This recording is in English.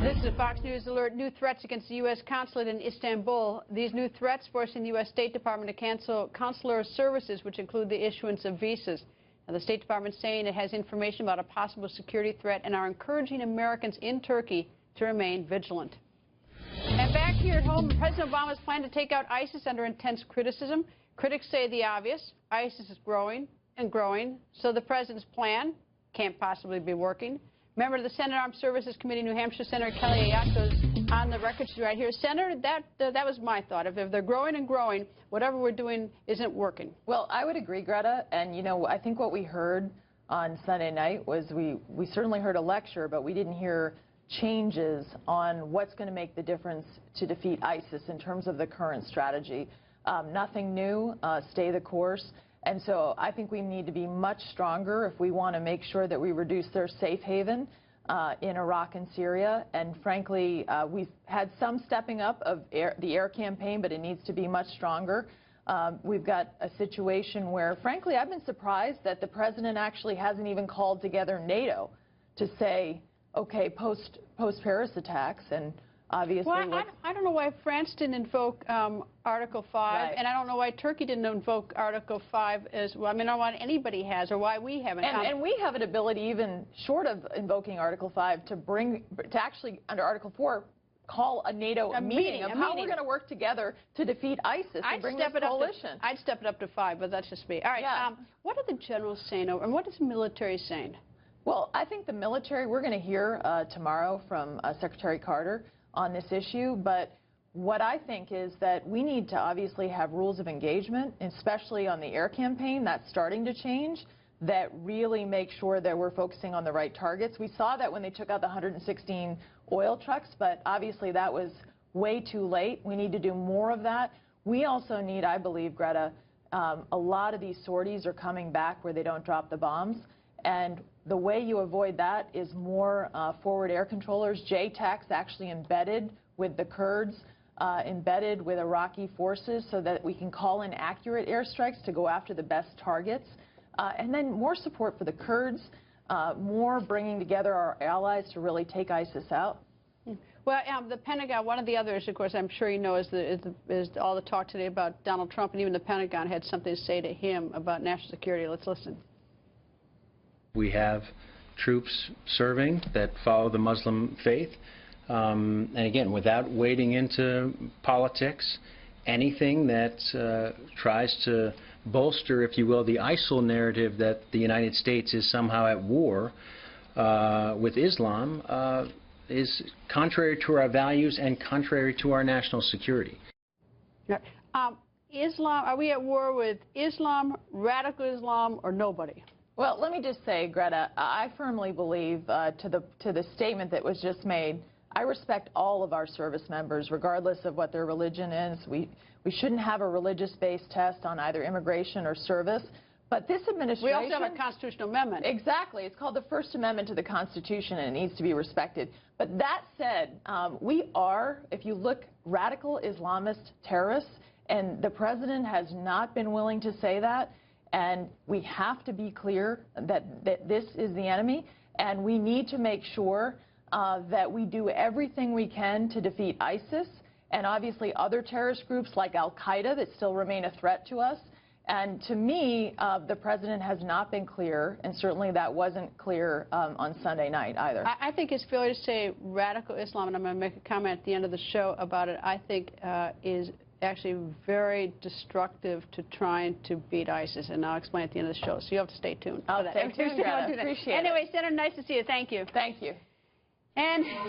This is a Fox News alert. New threats against the U.S. consulate in Istanbul. These new threats forcing the U.S. State Department to cancel consular services, which include the issuance of visas. Now, the State Department is saying it has information about a possible security threat and are encouraging Americans in Turkey to remain vigilant. And back here at home, President Obama's plan to take out ISIS under intense criticism. Critics say the obvious. ISIS is growing and growing, so the president's plan can't possibly be working. Member of the Senate Armed Services Committee, New Hampshire Senator Kelly Ayotte is on the record. She's right here. Senator, that was my thought. If they're growing and growing, whatever we're doing isn't working. Well, I would agree, Greta. And, you know, I think what we heard on Sunday night was we certainly heard a lecture, but we didn't hear changes on what's going to make the difference to defeat ISIS in terms of the current strategy. Nothing new, stay the course. And so I think we need to be much stronger if we want to make sure that we reduce their safe haven in Iraq and Syria. And frankly, we've had some stepping up of the air campaign, but it needs to be much stronger. We've got a situation where, frankly, I've been surprised that the president actually hasn't even called together NATO to say, okay, post-Paris attacks, and obviously... Well, I don't know why France didn't invoke Article 5, right. And I don't know why Turkey didn't invoke Article 5 as well. I mean, I don't know why anybody has, or why we haven't. And we have an ability, even short of invoking Article 5, to actually, under Article 4, call a NATO meeting of how we're going to work together to defeat ISIS and bring this coalition. I'd step it up to 5, but that's just me. All right, yeah. What are the generals saying, and what is the military saying? Well, I think the military, we're going to hear tomorrow from Secretary Carter on this issue, but what I think is that we need to obviously have rules of engagement, especially on the air campaign. That's starting to change, that really make sure that we're focusing on the right targets. We saw that when they took out the 116 oil trucks, but obviously that was way too late. We need to do more of that. We also need, I believe, Greta, a lot of these sorties are coming back where they don't drop the bombs, and the way you avoid that is more forward air controllers. JTAC's actually embedded with the Kurds, embedded with Iraqi forces, so that we can call in accurate airstrikes to go after the best targets. And then more support for the Kurds, more bringing together our allies to really take ISIS out. Well, the Pentagon, one of the others, of course, I'm sure you know, is all the talk today about Donald Trump, and even the Pentagon had something to say to him about national security. Let's listen. We have troops serving that follow the Muslim faith. And again, without wading into politics, anything that tries to bolster, if you will, the ISIL narrative that the United States is somehow at war with Islam is contrary to our values and contrary to our national security. Islam, are we at war with Islam, radical Islam, or nobody? Well, let me just say, Greta, I firmly believe to the statement that was just made, I respect all of our service members, regardless of what their religion is. We shouldn't have a religious-based test on either immigration or service. But this administration... We also have a constitutional amendment. Exactly. It's called the First Amendment to the Constitution, and it needs to be respected. But that said, we are, if you look, radical Islamist terrorists, and the president has not been willing to say that. And we have to be clear that this is the enemy, and we need to make sure that we do everything we can to defeat ISIS and obviously other terrorist groups like Al-Qaeda that still remain a threat to us. And to me, the president has not been clear, and certainly that wasn't clear on Sunday night either. I think it's fair to say radical Islam, and I'm going to make a comment at the end of the show about it, I think is actually very destructive to trying to beat ISIS, and I'll explain at the end of the show, so you have to stay tuned. I'll stay tuned, Greta. Appreciate it. Anyway, Senator, nice to see you. Thank you. Thank you. And